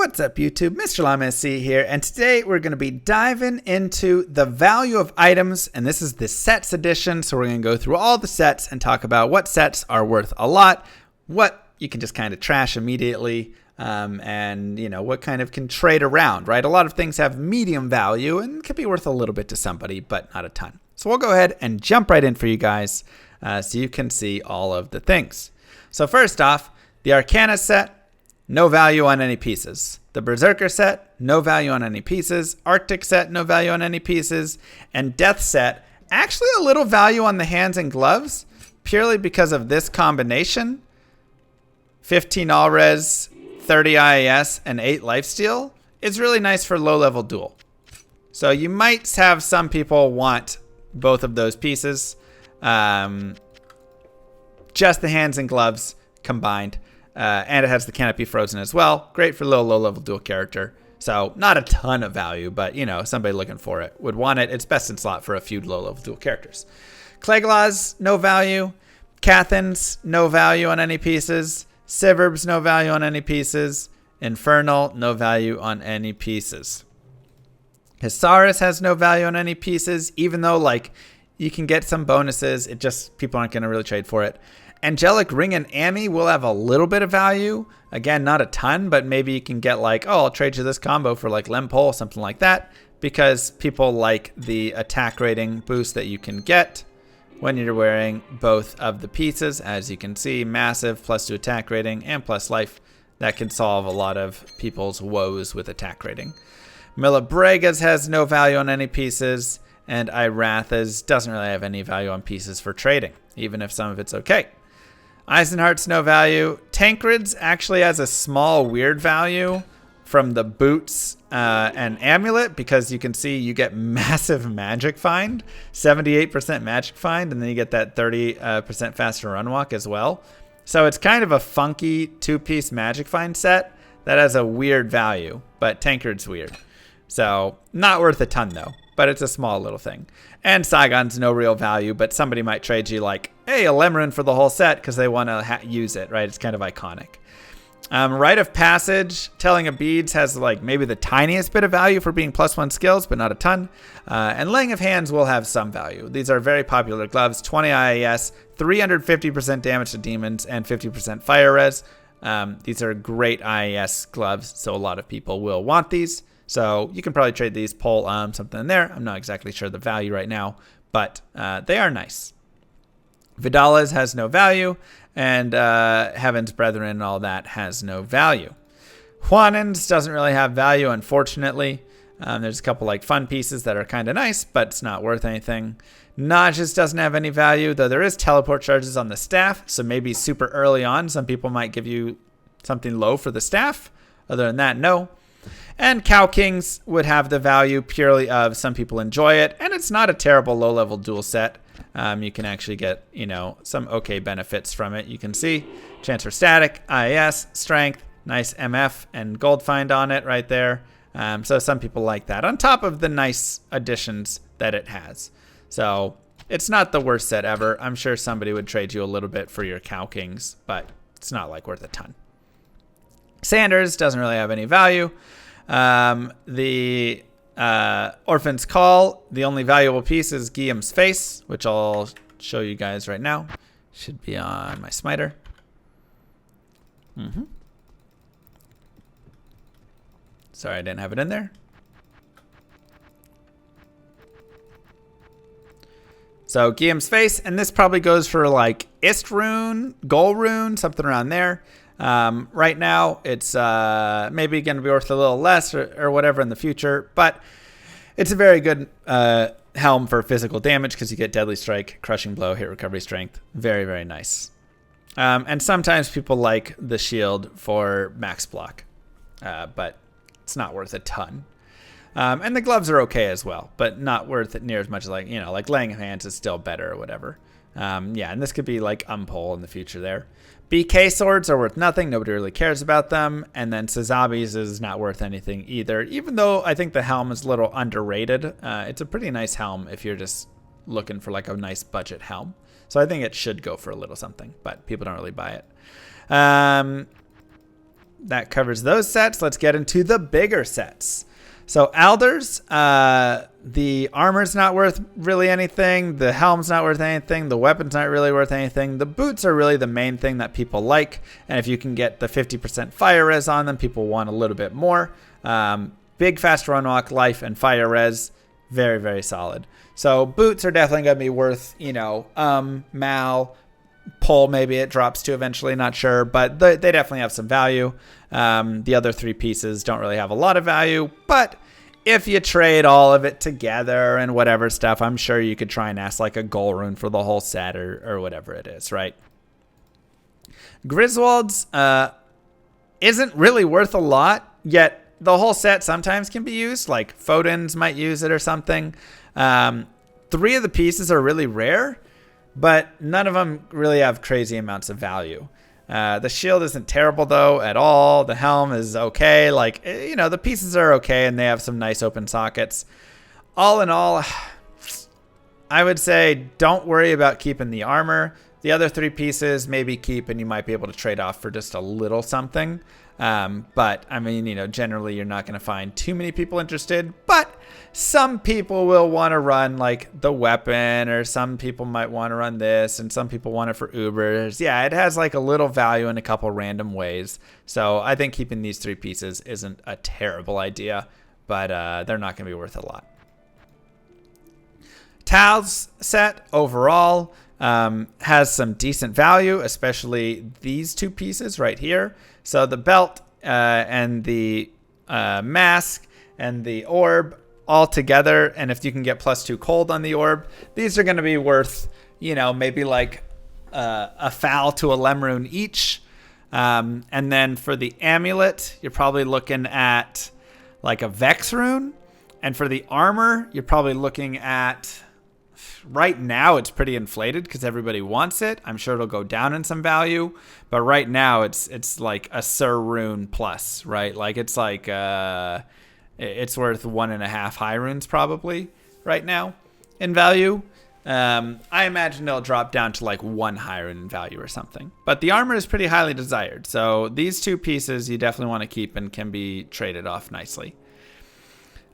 What's up, YouTube? Mr. Llama SC here, and today we're going to be diving into the value of items, and this is the sets edition, so we're going to go through all the sets and talk about what sets are worth a lot, what you can just kind of trash immediately, and what kind of can trade around, right? A lot of things have medium value and could be worth a little bit to somebody, but not a ton. So we'll go ahead and jump right in for you guys so you can see all of the things. So first off, the Arcana set, no value on any pieces. The Berserker set, no value on any pieces. Arctic set, no value on any pieces. And Death set, actually a little value on the hands and gloves, purely because of this combination. 15 all res, 30 IAS, and 8 lifesteal is really nice for low-level duel. So you might have some people want both of those pieces. Just the hands and gloves combined. And it has the Canopy Frozen as well. Great for low-level dual character. So not a ton of value, but somebody looking for it would want it. It's best in slot for a few low-level dual characters. Cleglaws, no value. Cathans, no value on any pieces. Siverbs, no value on any pieces. Infernal, no value on any pieces. Hisaris has no value on any pieces, even though you can get some bonuses. It just, people aren't going to really trade for it. Angelic Ring and Ami will have a little bit of value. Again, not a ton, but maybe you can get I'll trade you this combo for Lempole, something like that, because people like the attack rating boost that you can get when you're wearing both of the pieces. As you can see, massive +2 attack rating and plus life. That can solve a lot of people's woes with attack rating. Milabregas has no value on any pieces, and Irathas doesn't really have any value on pieces for trading, even if some of it's okay. Eisenheart's no value. Tancred's actually has a small weird value from the boots and amulet, because you can see you get massive magic find, 78% magic find, and then you get that 30% faster run walk as well. So it's kind of a funky two-piece magic find set that has a weird value, but Tancred's weird. So not worth a ton though, but it's a small little thing. And Saigon's no real value, but somebody might trade you hey, a Lemurine for the whole set because they want to use it, right? It's kind of iconic. Rite of Passage, Telling of Beads has maybe the tiniest bit of value for being +1 skills, but not a ton. And Laying of Hands will have some value. These are very popular gloves, 20 IAS, 350% damage to demons, and 50% fire res. These are great IAS gloves, so a lot of people will want these. So you can probably trade these, pull something in there. I'm not exactly sure the value right now, but they are nice. Vidala's has no value, and Heaven's Brethren and all that has no value. Huanen's doesn't really have value, unfortunately. There's a couple fun pieces that are kind of nice, but it's not worth anything. Naja's doesn't have any value, though there is teleport charges on the staff, so maybe super early on some people might give you something low for the staff. Other than that, no. And Cow Kings would have the value purely of some people enjoy it, and it's not a terrible low-level duel set. You can actually get, some okay benefits from it. You can see chance for static, IAS, strength, nice MF, and gold find on it right there. So some people like that, on top of the nice additions that it has. So it's not the worst set ever. I'm sure somebody would trade you a little bit for your Cow Kings, but it's not worth a ton. Sanders doesn't really have any value. The Orphan's Call, the only valuable piece is Guillaume's Face, which I'll show you guys right now. Should be on my smiter. Sorry, I didn't have it in there. So Guillaume's Face, and this probably goes for Ist Rune, Goal Rune, something around there. Right now, it's maybe going to be worth a little less or whatever in the future, but it's a very good helm for physical damage because you get Deadly Strike, Crushing Blow, Hit Recovery Strength. Very, very nice. And sometimes people like the shield for max block, but it's not worth a ton. And the gloves are okay as well, but not worth it near as much as Laying of Hands is still better or whatever. Yeah, and this could be Unpole in the future there. BK swords are worth nothing. Nobody really cares about them. And then Sazabi's is not worth anything either, even though I think the helm is a little underrated. It's a pretty nice helm if you're just looking for a nice budget helm. So I think it should go for a little something, but people don't really buy it. that covers those sets. Let's get into the bigger sets. So Alders, the armor's not worth really anything. The helm's not worth anything. The weapon's not really worth anything. The boots are really the main thing that people like. And if you can get the 50% fire res on them, people want a little bit more. Big fast run walk, life, and fire res. Very, very solid. So boots are definitely going to be worth, Mal, Pole maybe it drops to eventually, not sure. But they definitely have some value. The other three pieces don't really have a lot of value. But if you trade all of it together and whatever stuff, I'm sure you could try and ask like a goal rune for the whole set or whatever it is, right? Griswold's isn't really worth a lot, yet the whole set sometimes can be used. Like Fodens might use it or something. 3 of the pieces are really rare, but none of them really have crazy amounts of value. The shield isn't terrible, though, at all. The helm is okay. Like, the pieces are okay, and they have some nice open sockets. All in all, I would say don't worry about keeping the armor. The other 3 pieces maybe keep, and you might be able to trade off for just a little something. But, I mean, generally you're not going to find too many people interested. But some people will want to run, like, the weapon, or some people might want to run this, and some people want it for Ubers. Yeah, it has, like, a little value in a couple random ways. So I think keeping these 3 pieces isn't a terrible idea, but they're not going to be worth a lot. Tal's set overall has some decent value, especially these 2 pieces right here. So the belt and the mask and the orb all together, and if you can get +2 cold on the orb, these are going to be worth, maybe like a foul to a Lemrune each. And then for the amulet, you're probably looking at like a Vex rune. And for the armor, you're probably looking at... Right now, it's pretty inflated because everybody wants it. I'm sure it'll go down in some value, but right now it's like a Sir Rune plus, right? Like it's like it's worth 1.5 high runes probably right now in value. I imagine it'll drop down to like 1 high rune in value or something. But the armor is pretty highly desired, so these 2 pieces you definitely want to keep and can be traded off nicely.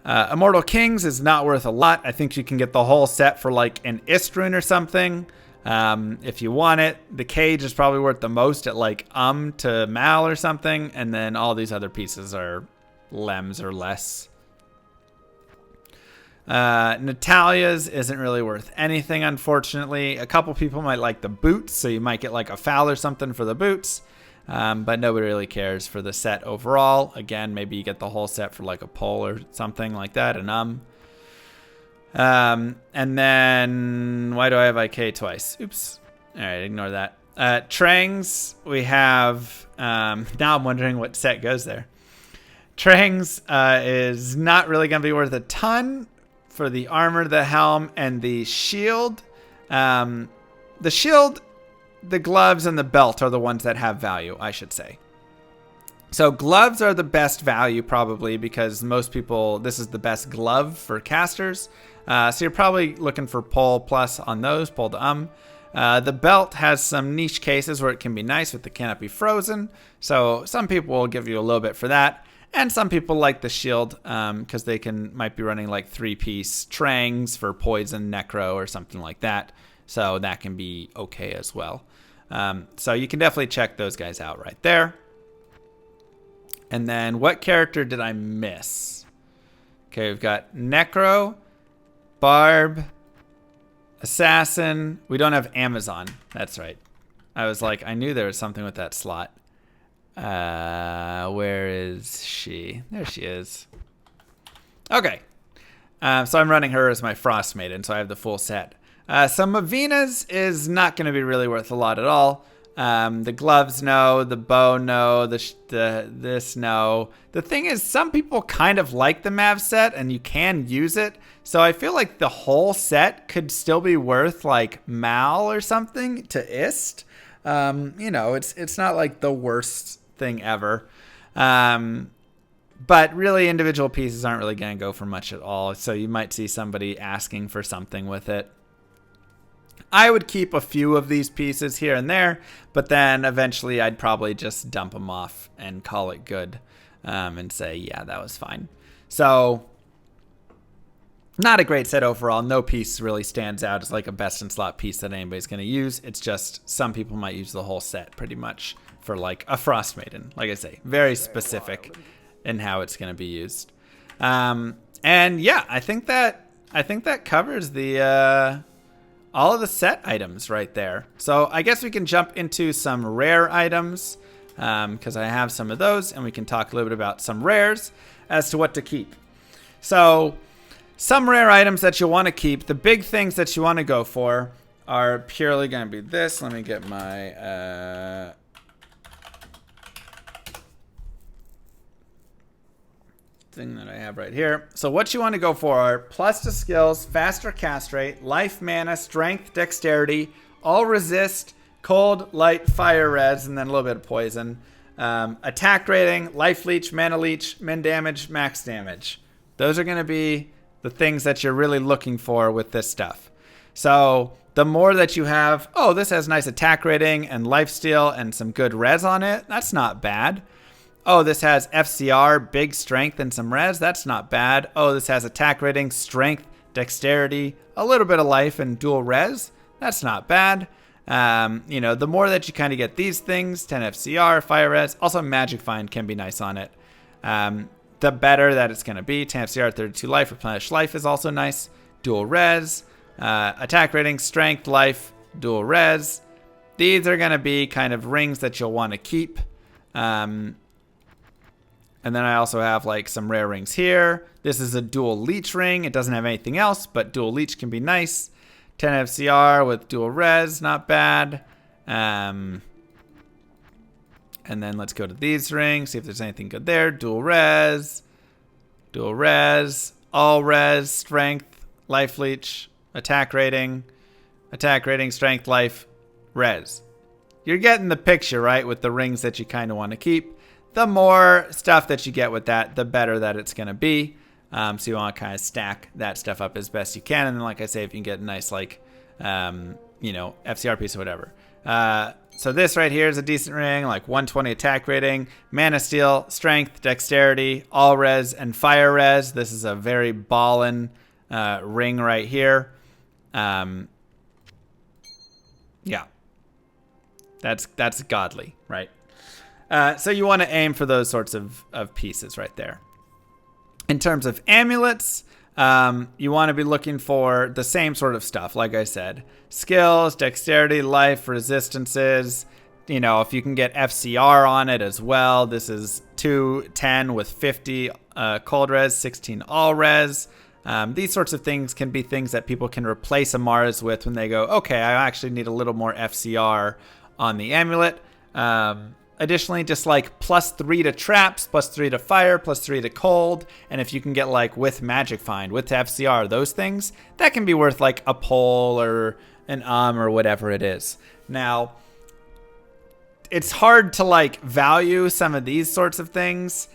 Immortal Kings is not worth a lot. I think you can get the whole set for like an Istrun or something. If you want it. The cage is probably worth the most at like to Mal or something. And then all these other pieces are Lems or less. Natalia's isn't really worth anything, unfortunately. A couple people might like the boots, so you might get like a foul or something for the boots. But nobody really cares for the set overall. Again, maybe you get the whole set for like a pole or something like that. And then why do I have IK twice? Oops. All right, ignore that. Trangs, we have. Now I'm wondering what set goes there. Trangs is not really going to be worth a ton for the armor, the helm, and the shield. The shield. The gloves and the belt are the ones that have value, I should say. So gloves are the best value probably because most people, this is the best glove for casters. So you're probably looking for pole plus on those, pole to The belt has some niche cases where it can be nice with the canopy frozen. So some people will give you a little bit for that. And some people like the shield because they might be running like 3-piece trangs for poison, necro, or something like that. So that can be okay as well. So you can definitely check those guys out right there. And then what character did I miss? Okay, we've got Necro, Barb, Assassin. We don't have Amazon. That's right. I was like, I knew there was something with that slot. Where is she? There she is. Okay. So I'm running her as my Frost Maiden, so I have the full set. Some Mavina's is not going to be really worth a lot at all. The gloves, no. The bow, no. This, no. The thing is, some people kind of like the Mav set, and you can use it. So I feel like the whole set could still be worth, like, Mal or something to Ist. It's not, like, the worst thing ever. But really, individual pieces aren't really going to go for much at all. So you might see somebody asking for something with it. I would keep a few of these pieces here and there, but then eventually I'd probably just dump them off and call it good, and say, yeah, that was fine. So not a great set overall. No piece really stands out as like a best in slot piece that anybody's going to use. It's just some people might use the whole set pretty much for like a Frost Maiden. Like I say, very specific in how it's going to be used. And yeah, I think that covers the all of the set items right there. So I guess we can jump into some rare items, because I have some of those, and we can talk a little bit about some rares as to what to keep. So some rare items that you want to keep, the big things that you want to go for are purely going to be this. Let me get my thing that I have right here. So what you want to go for are plus to skills, faster cast rate, life, mana, strength, dexterity, all resist, cold, light, fire res, and then a little bit of poison. Attack rating, life leech, mana leech, min damage, max damage. Those are going to be the things that you're really looking for with this stuff. So the more that you have, oh, this has nice attack rating and lifesteal and some good res on it, that's not bad. Oh, this has FCR, big strength, and some res, that's not bad. Oh, this has attack rating, strength, dexterity, a little bit of life, and dual res, that's not bad. The more that you kind of get these things, 10 FCR, fire res, also magic find can be nice on it. The better that it's going to be. 10 FCR, 32 life, replenish life is also nice. Dual res, attack rating, strength, life, dual res. These are going to be kind of rings that you'll want to keep. And then I also have like some rare rings here. This is a dual leech ring. It doesn't have anything else, but dual leech can be nice. 10 FCR with dual res, not bad. And then let's go to these rings, see if there's anything good there. Dual res, all res, strength, life leech, attack rating, strength, life, res. You're getting the picture, right, with the rings that you kind of want to keep. The more stuff that you get with that, the better that it's going to be. So you want to kind of stack that stuff up as best you can. And then, like I say, if you can get a nice, like, FCR piece or whatever. So this right here is a decent ring, like 120 attack rating, mana steal, strength, dexterity, all res, and fire res. This is a very ballin' ring right here. Yeah. That's godly, right? So you want to aim for those sorts of pieces right there. In terms of amulets, you want to be looking for the same sort of stuff, like I said. Skills, dexterity, life, resistances. If you can get FCR on it as well. This is 210 with 50 cold res, 16 all res. These sorts of things can be things that people can replace Amaras with when they go, okay, I actually need a little more FCR on the amulet. Additionally, just like +3 to traps, +3 to fire, +3 to cold. And if you can get like with magic find, with FCR, those things, that can be worth like a pole or an or whatever it is. Now, it's hard to like value some of these sorts of things.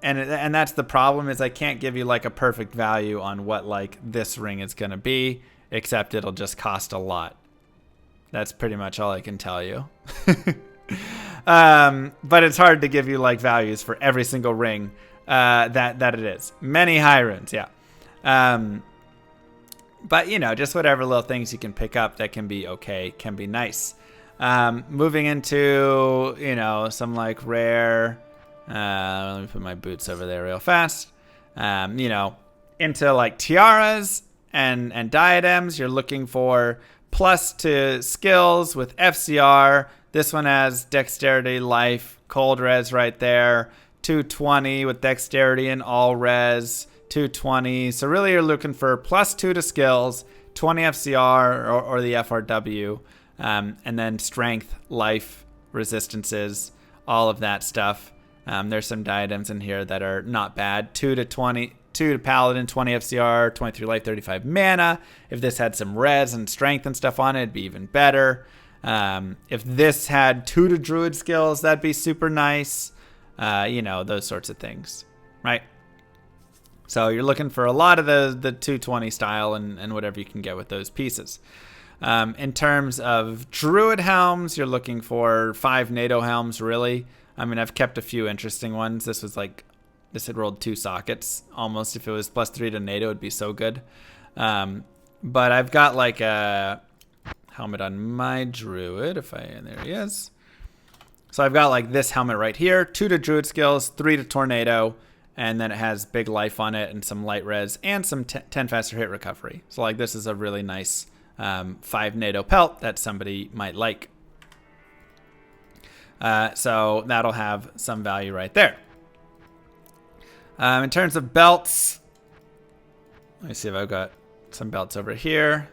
And that's the problem, is I can't give you like a perfect value on what like this ring is going to be, except it'll just cost a lot. That's pretty much all I can tell you. But it's hard to give you like values for every single ring that it is. Many high runes, yeah. But just whatever little things you can pick up that can be okay, can be nice. Moving into some like rare. Let me put my boots over there real fast. Into like tiaras and diadems, you're looking for plus to skills with FCR. This one has dexterity, life, cold res right there. 220 with dexterity and all res. 220. So really you're looking for +2 to skills, 20 FCR or the FRW, and then strength, life, resistances, all of that stuff. There's some diadems in here that are not bad. 2 to paladin, 20 FCR, 23 life, 35 mana. If this had some res and strength and stuff on it, it'd be even better. If this had 2 to druid skills, that'd be super nice. Those sorts of things, right? So you're looking for a lot of the 220 style and whatever you can get with those pieces. In terms of Druid Helms, you're looking for 5 NATO Helms, really. I mean, I've kept a few interesting ones. This had rolled 2 sockets almost. If it was +3 to NATO, it'd be so good. But I've got like a helmet on my Druid. There he is. So I've got like this helmet right here. 2 to Druid skills, 3 to Tornado, and then it has big life on it and some light res and some 10 faster hit recovery. So like this is a really nice 5 NATO pelt that somebody might like. So that'll have some value right there. In terms of belts, let me see if I've got some belts over here.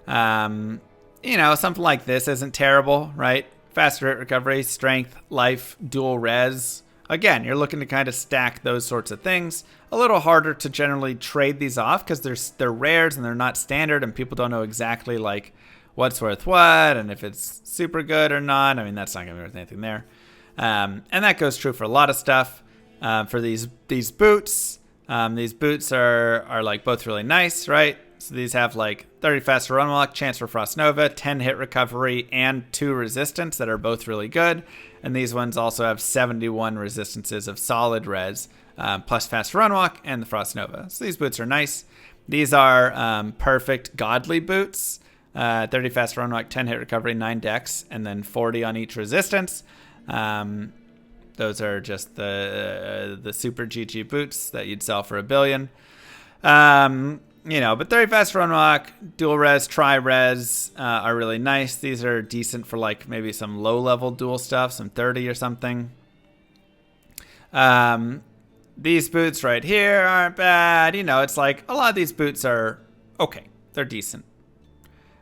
You know, something like this isn't terrible, right? Faster hit recovery, strength, life, dual res. Again, you're looking to kind of stack those sorts of things. A little harder to generally trade these off because they're rares and they're not standard, and people don't know exactly like what's worth what and if it's super good or not. I mean, that's not going to be worth anything there. And that goes true for a lot of stuff. For these boots, these boots are like both really nice, right? So these have like 30 faster run walk, chance for Frost Nova, 10 hit recovery, and 2 resistance that are both really good. And these ones also have 71 resistances of solid res, plus fast run walk and the Frost Nova. So these boots are nice. These are perfect godly boots. 30 fast run walk, 10 hit recovery, 9 dex, and then 40 on each resistance. Those are just the super GG boots that you'd sell for $1 billion. You know, but 30 fast run walk, dual res, tri res are really nice. These are decent for like maybe some low level dual stuff, some 30 or something. These boots right here aren't bad. You know, it's like a lot of these boots are okay. They're decent.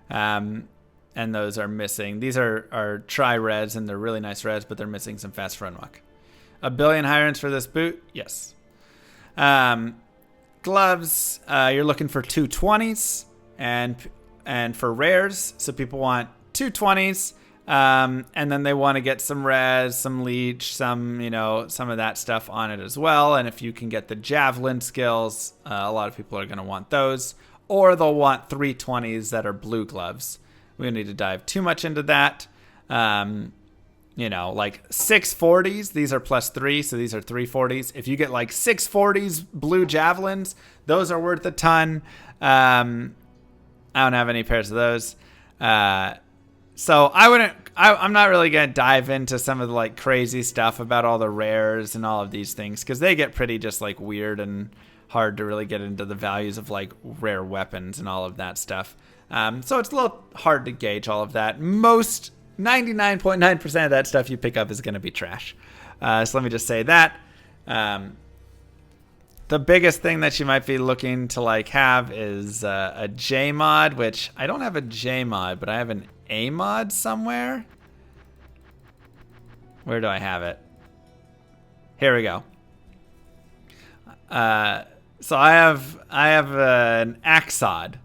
And those are missing. These are tri res and they're really nice res, but they're missing some fast run walk. $1 billion high earns for this boot? Yes. Gloves, you're looking for 220s and for rares. So people want 220s, and then they want to get some res, some leech, some of that stuff on it as well. And if you can get the javelin skills, a lot of people are going to want those, or they'll want 320s that are blue gloves. We don't need to dive too much into that. Like 640s, these are +3, so these are 340s. If you get like 640s blue javelins, those are worth a ton. I don't have any pairs of those. So I'm not really going to dive into some of the like crazy stuff about all the rares and all of these things, because they get pretty just like weird and hard to really get into the values of like rare weapons and all of that stuff. So it's a little hard to gauge all of that. 99.9% of that stuff you pick up is going to be trash. So let me just say that. The biggest thing that you might be looking to like have is a J mod, which I don't have a J mod, but I have an A mod somewhere. Where do I have it? Here we go. So I have an Axod.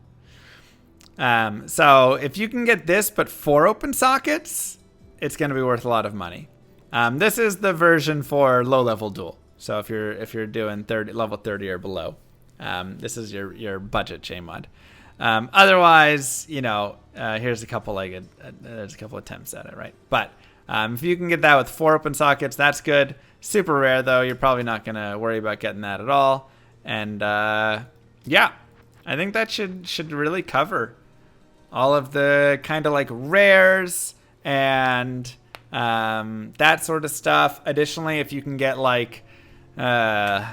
So if you can get this but 4 open sockets, it's going to be worth a lot of money. This is the version for low level duel. So if you're doing level 30 or below, this is your budget J mod. Otherwise, here's a couple there's a couple attempts at it, right? But if you can get that with 4 open sockets, that's good. Super rare though. You're probably not going to worry about getting that at all. And yeah, I think that should really cover all of the kind of like rares and that sort of stuff. Additionally, if you can get like a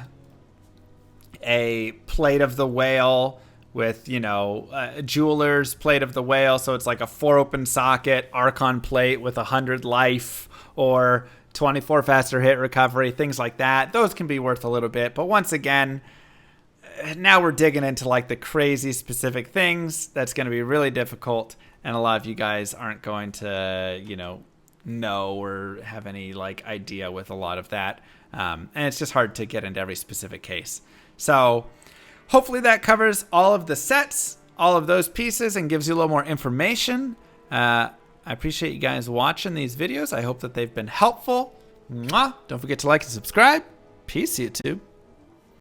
Plate of the Whale with, a jeweler's Plate of the Whale, so it's like a 4 open socket Archon plate with 100 life or 24 faster hit recovery, things like that. Those can be worth a little bit, but once again, now we're digging into like the crazy specific things. That's going to be really difficult, and a lot of you guys aren't going to, know or have any like idea with a lot of that. And it's just hard to get into every specific case. So hopefully that covers all of the sets, all of those pieces, and gives you a little more information. I appreciate you guys watching these videos. I hope that they've been helpful. Mwah! Don't forget to like and subscribe. Peace, YouTube.